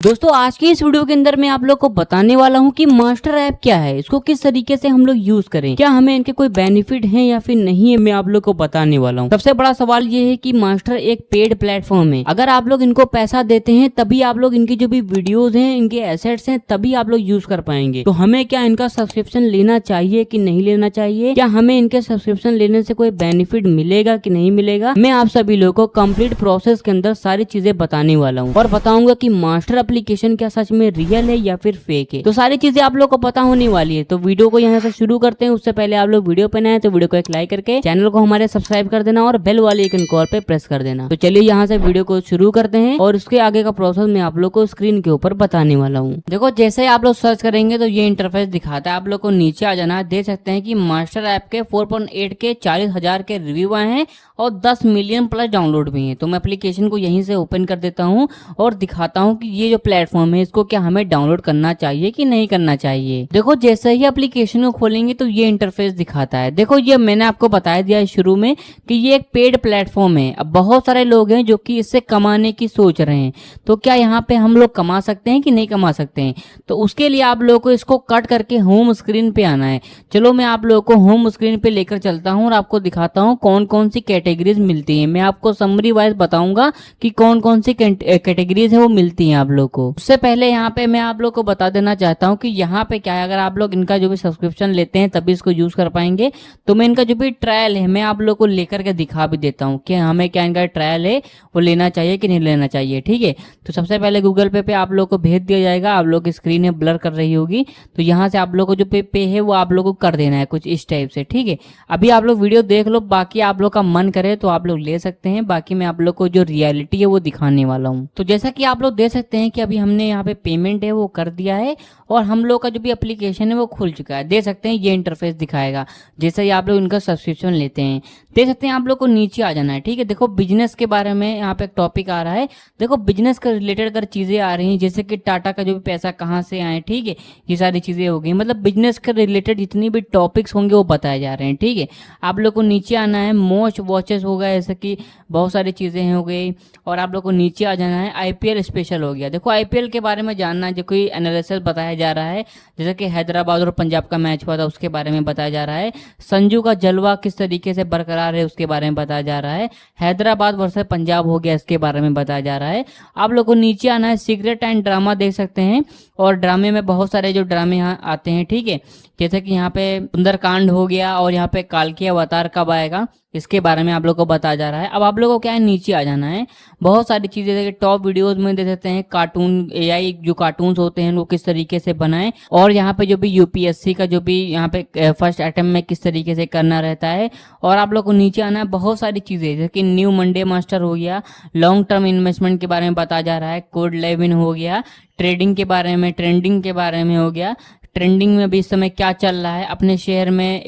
दोस्तों आज की इस वीडियो के अंदर मैं आप लोग को बताने वाला हूं कि मास्टर ऐप क्या है, इसको किस तरीके से हम लोग यूज करें, क्या हमें इनके कोई बेनिफिट हैं या फिर नहीं है, मैं आप लोग को बताने वाला हूं। सबसे बड़ा सवाल ये है कि मास्टर एक पेड प्लेटफॉर्म है। अगर आप लोग इनको पैसा देते हैं तभी आप लोग इनकी जो भी वीडियोज हैं, इनके एसेट्स हैं, तभी आप लोग यूज कर पाएंगे। तो हमें क्या इनका सब्सक्रिप्शन लेना चाहिए कि नहीं लेना चाहिए, क्या हमें इनके सब्सक्रिप्शन लेने से कोई बेनिफिट मिलेगा कि नहीं मिलेगा, मैं आप सभी लोगों को कंप्लीट प्रोसेस के अंदर सारी चीजें बताने वाला हूँ और बताऊंगा कि मास्टर एप्लीकेशन क्या सच में रियल है या फिर फेक है। तो सारी चीजें आप लोग को पता होने वाली है। तो वीडियो को यहाँ से शुरू करते हैं। उससे पहले आप लोग वीडियो पे नए हैं तो वीडियो को एक लाइक करके चैनल को हमारे सब्सक्राइब कर देना और बेल वाले आइकन को पे प्रेस कर देना। तो चलिए यहाँ से वीडियो को शुरू करते हैं और उसके आगे का प्रोसेस मैं आप लोग को स्क्रीन के ऊपर बताने वाला हूँ। देखो जैसे आप लोग सर्च करेंगे तो ये इंटरफेस दिखाता है। आप लोग को नीचे आ जाना, देख सकते हैं कि मास्टर ऐप के 4.8 के 40,000 के रिव्यू आए हैं और 10 मिलियन प्लस डाउनलोड भी हैं। तो मैं एप्लीकेशन को यहीं से ओपन कर देता हूं और दिखाता हूं कि ये जो प्लेटफॉर्म है इसको क्या हमें डाउनलोड करना चाहिए कि नहीं करना चाहिए। देखो जैसे ही एप्लीकेशन को खोलेंगे तो ये इंटरफेस दिखाता है। देखो ये मैंने आपको बताया दिया है शुरू में कि ये एक पेड प्लेटफॉर्म है। अब बहुत सारे लोग हैं जो कि इससे कमाने की सोच रहे हैं। तो क्या यहाँ पे हम लोग कमा सकते हैं कि नहीं कमा सकते हैं? तो उसके लिए आप लोग को इसको कट करके होम स्क्रीन पे आना है। चलो मैं आप लोगों को होम स्क्रीन पे लेकर चलता हूँ और आपको दिखाता हूँ कौन कौन सी कैटेगरीज मिलती हैं। मैं आपको समरी वाइज बताऊंगा कि कौन कौन सी कैटेगरीज है वो मिलती हैं आप लोग को। उससे पहले यहाँ पे मैं आप लोग को बता देना चाहता हूँ कि यहाँ पे क्या है, अगर आप लोग इनका जो भी सब्सक्रिप्शन लेते हैं तभी इसको यूज कर पाएंगे। तो मैं इनका जो भी ट्रायल है मैं आप लोग को लेकर के दिखा भी देता हूँ कि हमें क्या इनका ट्रायल है वो लेना चाहिए कि नहीं लेना चाहिए। ठीक है, तो सबसे पहले गूगल पे आप लोग को भेज दिया जाएगा। आप लोग की स्क्रीन है ब्लर कर रही होगी, तो यहाँ से आप लोग को जो पे है वो आप लोग को कर देना है कुछ इस टाइप से। ठीक है, अभी आप लोग वीडियो देख लो, बाकी आप लोग का मन करे तो आप लोग ले सकते हैं। बाकी मैं आप लोग को जो रियलिटी है वो दिखाने वाला हूँ। तो जैसा कि आप लोग देख सकते हैं कि अभी हमने यहाँ पे पेमेंट है वो कर दिया है और हम लोग का जो भी एप्लीकेशन है वो खुल चुका है। देख सकते हैं ये इंटरफेस दिखाएगा जैसे ही आप लोग इनका सब्सक्रिप्शन लेते हैं। देख सकते हैं आप लोग को नीचे आ जाना है। ठीक है, देखो बिजनेस के बारे में यहाँ पे एक टॉपिक आ रहा है। देखो बिजनेस के रिलेटेड अगर चीजें आ रही हैं जैसे कि टाटा का जो भी पैसा कहाँ से आए, ठीक है, ये सारी चीजें हो गई। मतलब बिजनेस के रिलेटेड जितनी भी टॉपिक्स होंगे वो बताए जा रहे हैं। ठीक है, आप लोग को नीचे आना है। मोस्ट वॉचेस हो गया, जैसे कि बहुत सारी चीजें हो गई और आप लोग को नीचे आ जाना है। आईपीएल स्पेशल हो गया। देखो आईपीएल के बारे में जानना है, जो कोई एनालिसिस बताया जा रहा है, जैसे कि हैदराबाद और पंजाब का मैच हुआ था उसके बारे में बताया जा रहा है। संजू का जलवा किस तरीके से बरकरार है उसके बारे में बताया जा रहा है। हैदराबाद वर्सेस पंजाब हो गया, इसके बारे में बताया जा रहा है। आप लोग को नीचे आना है। सीक्रेट एंड ड्रामा देख सकते हैं और ड्रामे में बहुत सारे जो ड्रामे यहाँ आते हैं। ठीक है, जैसे कि यहाँ पे सुंदरकांड हो गया और यहाँ पे काल्की अवतार कब आएगा इसके बारे में आप लोग को बताया जा रहा है। अब आप लोगों को क्या है, नीचे आ जाना है। बहुत सारी चीजें जैसे टॉप वीडियोस में दे सकते हैं। कार्टून एआई जो कार्टून्स होते हैं वो किस तरीके से बनाएं और यहाँ पे जो भी यूपीएससी का जो भी यहाँ पे फर्स्ट अटेम्प्ट में किस तरीके से करना रहता है। और आप लोग को नीचे आना है। बहुत सारी चीजें जैसे कि न्यू मंडे मास्टर हो गया, लॉन्ग टर्म इन्वेस्टमेंट के बारे में बताया जा रहा है, कोड 11 हो गया, ट्रेडिंग के बारे में, ट्रेंडिंग के बारे में हो गया। ट्रेंडिंग में भी इस समय क्या चल रहा है, अपने शेयर में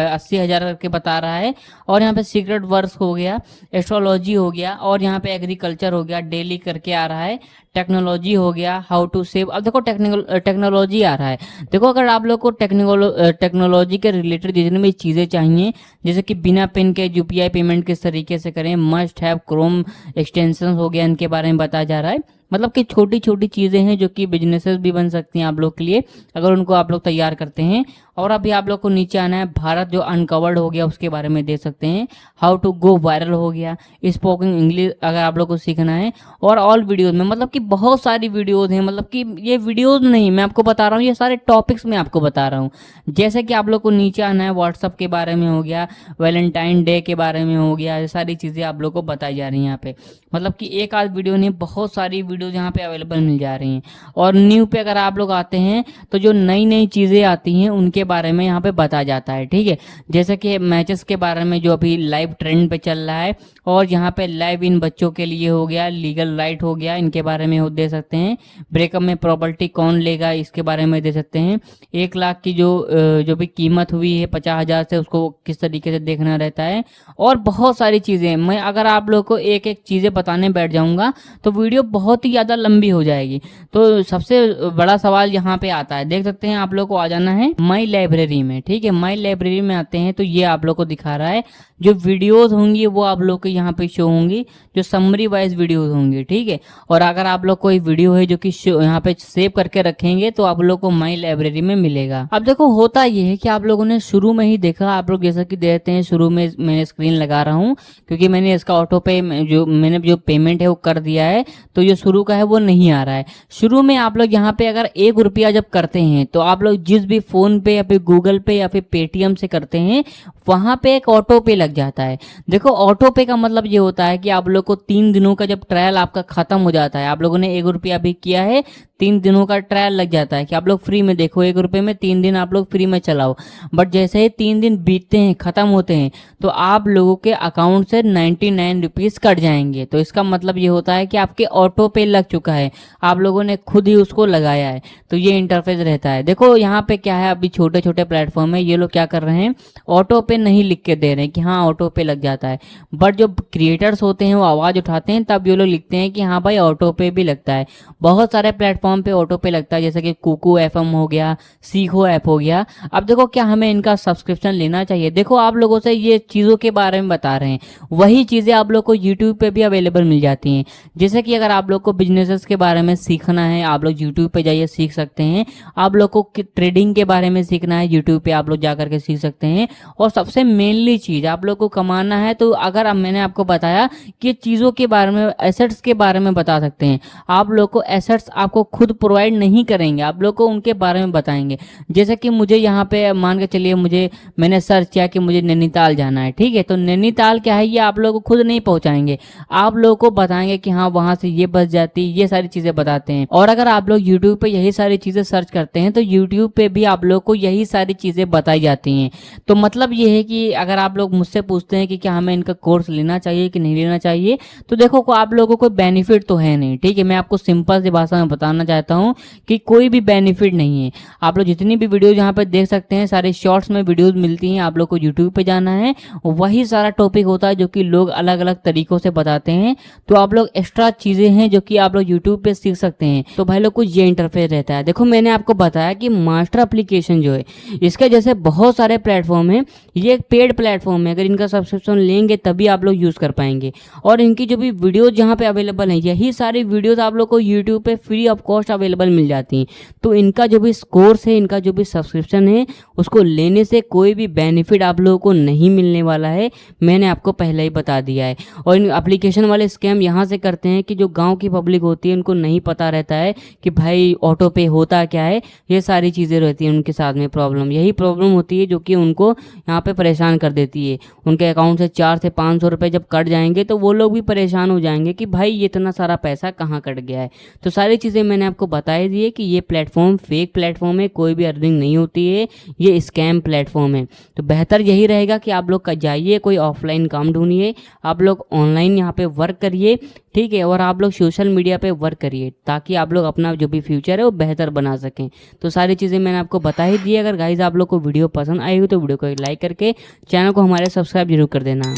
80,000 करके बता रहा है। और यहाँ पे सीक्रेट वर्स हो गया, एस्ट्रोलॉजी हो गया और यहाँ पे एग्रीकल्चर हो गया, डेली करके आ रहा है। टेक्नोलॉजी हो गया, हाउ टू सेव। अब देखो टेक्नोलॉजी आ रहा है। देखो अगर आप लोग को टेक्नोलॉजी के रिलेटेड जितनी भी चीज़ें चाहिए, जैसे कि बिना पिन के यूपीआई पेमेंट किस तरीके से करें, मस्ट हैव क्रोम एक्सटेंशन हो गया, इनके बारे में बताया जा रहा है। मतलब कि छोटी छोटी चीज़ें हैं जो कि बिजनेसेस भी बन सकती हैं आप लोग के लिए अगर उनको आप लोग तैयार करते हैं। और अभी आप लोग को नीचे आना है। भारत जो अनकवर्ड हो गया उसके बारे में देख सकते हैं। हाउ टू गो वायरल हो गया, स्पोकन इंग्लिश अगर आप लोग को सीखना है। और ऑल वीडियोज में मतलब कि बहुत सारी वीडियोज हैं। मतलब कि ये वीडियोज नहीं, मैं आपको बता रहा हूँ, ये सारे टॉपिक्स मैं आपको बता रहा हूँ। जैसे कि आप लोग को नीचे आना है। व्हाट्सअप के बारे में हो गया, वैलेंटाइन डे के बारे में हो गया, ये सारी चीज़ें आप लोग को बताई जा रही हैं यहाँ पे। मतलब कि एक आध वीडियो नहीं, बहुत सारी वीडियोज यहाँ पे अवेलेबल मिल जा रही हैं। और न्यू पे अगर आप लोग आते हैं तो जो नई नई चीज़ें आती हैं उनके बारे में यहाँ पे बताया जाता है। ठीक है, जैसे कि मैचेस के बारे में जो अभी लाइव ट्रेंड पे चल रहा है। और यहाँ पे लाइव इन बच्चों के लिए हो गया, लीगल राइट हो गया, इनके बारे में दे सकते हैं। ब्रेकअप में प्रॉपर्टी कौन लेगा इसके बारे में दे सकते हैं। 1 लाख की जो भी कीमत हुई है 50,000 से, उसको किस तरीके से देखना रहता है। और बहुत सारी चीज़ें, मैं अगर आप लोग को एक एक चीज़ें बताने बैठ जाऊंगा तो वीडियो बहुत ही ज़्यादा लंबी हो जाएगी। तो सबसे बड़ा सवाल यहाँ पे आता है, देख सकते हैं आप लोग को आ जाना है माई लाइब्रेरी में, ठीक है, माई लाइब्रेरी में आते हैं तो ये आप लोग को दिखा रहा है जो वीडियोस होंगी वो आप लोग को यहाँ पे शो होंगी, जो समरी वाइज वीडियोस होंगी, ठीक है। और अगर आप लोग कोई वीडियो है जो कि यहाँ पे सेव करके रखेंगे तो आप लोग को माई लाइब्रेरी में मिलेगा। अब देखो होता ये है कि आप लोगों ने शुरू में ही देखा, आप लोग जैसा कि देखते हैं शुरू में मैंने स्क्रीन लगा रहा हूँ क्योंकि मैंने इसका ऑटो पे जो पेमेंट है वो कर दिया है, तो जो शुरू का है वो नहीं आ रहा है। शुरू में आप लोग यहाँ पे अगर 1 रुपया जब करते हैं तो आप लोग जिस भी फोन पे या फिर गूगल पे या फिर पेटीएम से करते हैं वहां पे एक ऑटो पे लग जाता है। देखो ऑटो पे का मतलब ये होता है कि आप लोग को 3 दिनों का जब ट्रायल आपका खत्म हो जाता है, आप लोगों ने 1 रुपया भी किया है, 3 दिनों का ट्रायल लग जाता है कि आप लोग फ्री में देखो, 1 रुपये में 3 दिन आप लोग फ्री में चलाओ। बट जैसे ही 3 दिन बीतते हैं, खत्म होते हैं, तो आप लोगों के अकाउंट से 99 रुपीज कट जाएंगे। तो इसका मतलब ये होता है कि आपके ऑटो पे लग चुका है, आप लोगों ने खुद ही उसको लगाया है। तो ये इंटरफेस रहता है। देखो यहाँ पे क्या है, अभी छोटे छोटे प्लेटफॉर्म है, ये लोग क्या कर रहे हैं, ऑटो पे नहीं लिख के दे रहे हैं कि हाँ ऑटो पे लग जाता है। बट जो क्रिएटर्स होते हैं वो आवाज उठाते हैं तब ये लोग लिखते हैं कि हाँ भाई ऑटो पे भी लगता है। बहुत सारे प्लेटफॉर्म पे ऑटो पे लगता है, जैसे कि कुकू एफएम हो गया, सीखो ऐप हो गया। अब देखो क्या हमें इनका सब्सक्रिप्शन लेना चाहिए? देखो आप लोगों से ये चीज़ों के बारे में बता रहे हैं, वही चीज़ें आप लोग को यूट्यूब पे भी अवेलेबल मिल जाती हैं। जैसे कि अगर आप लोग को बिजनेसेस के बारे में सीखना है, आप लोग यूट्यूब पे जाइए सीख सकते हैं। आप लोग को ट्रेडिंग के बारे में सीखना है, यूट्यूब पे आप लोग जा करके सीख सकते हैं। और सबसे मेनली चीज़ आप लोग को कमाना है, तो अगर अब मैंने आपको बताया कि चीज़ों के बारे में, एसेट्स के बारे में बता सकते हैं। आप लोग को एसेट्स आपको खुद प्रोवाइड नहीं करेंगे, आप लोग को उनके बारे में बताएंगे। जैसे कि मुझे यहाँ पे मान के चलिए मैंने सर्च किया कि मुझे नैनीताल जाना है, ठीक है, तो नैनीताल क्या है ये आप लोग को खुद नहीं पहुंचाएंगे, आप लोगों को बताएंगे कि हाँ वहां से ये बस जाती, ये सारी चीजें बताते हैं। और अगर आप लोग यूट्यूब पे यही सारी चीजें सर्च करते हैं तो यूट्यूब पे भी आप लोग को यही सारी चीजें बताई जाती हैं। तो मतलब ये है कि अगर आप लोग मुझसे पूछते हैं कि क्या हमें इनका कोर्स लेना चाहिए कि नहीं लेना चाहिए, तो देखो को आप लोगों को कोई बेनिफिट तो है नहीं, ठीक है। मैं आपको सिंपल सी भाषा में बताना चाहता हूँ कि कोई भी बेनिफिट नहीं है। आप लोग जितनी भी वीडियो यहाँ पे देख सकते हैं, सारे शॉर्ट्स में वीडियोस मिलती हैं, आप लोग को यूट्यूब पे जाना है, वही सारा टॉपिक होता है जो कि लोग अलग अलग तरीकों से बताते हैं। तो आप लोग एक्स्ट्रा चीजें हैं जो कि आप लोग यूट्यूब पे सीख सकते हैं। तो भाई लोग कुछ ये इंटरफेस रहता है। देखो मैंने आपको बताया कि मास्टर एप्लीकेशन जो है, इसके जैसे बहुत सारे प्लेटफॉर्म है, ये एक पेड प्लेटफॉर्म है, अगर इनका सब्सक्रिप्शन लेंगे तभी आप लोग यूज कर पाएंगे। और इनकी जो भी वीडियोज जहाँ पे अवेलेबल है, यही सारी वीडियोज आप लोग को यूट्यूब पे फ्री ऑफ कॉस्ट अवेलेबल मिल जाती हैं। तो इनका जो भी कोर्स है, इनका जो भी सब्सक्रिप्शन है, उसको लेने से कोई भी बेनिफिट आप लोगों को नहीं मिलने वाला है, मैंने आपको पहले ही बता दिया है। और इन एप्लीकेशन वाले स्कैम यहाँ से करते हैं कि जो गांव की पब्लिक होती है उनको नहीं पता रहता है कि भाई ऑटो पे होता क्या है, ये सारी चीज़ें रहती हैं उनके साथ में। प्रॉब्लम यही प्रॉब्लम होती है जो कि उनको यहाँ पे परेशान कर देती है। उनके अकाउंट से 400 से 500 रुपये जब कट जाएंगे तो वो लोग भी परेशान हो जाएंगे कि भाई ये इतना सारा पैसा कहाँ कट गया है। तो सारी चीज़ें मैंने आपको बता ही दी है कि ये प्लेटफॉर्म फेक प्लेटफॉर्म है, कोई भी अर्निंग नहीं होती है, ये स्कैम प्लेटफॉर्म है। तो बेहतर यही रहेगा कि आप लोग जाइए, कोई ऑफलाइन काम ढूंढिए, आप लोग ऑनलाइन यहाँ पे वर्क करिए, ठीक है, और आप लोग सोशल मीडिया पे वर्क करिए ताकि आप लोग अपना जो भी फ्यूचर है वो बेहतर बना सकें। तो सारी चीज़ें मैंने आपको बता ही दी। अगर गाइज आप लोग को वीडियो पसंद आई हो तो वीडियो को लाइक करके चैनल को हमारे सब्सक्राइब जरूर कर देना।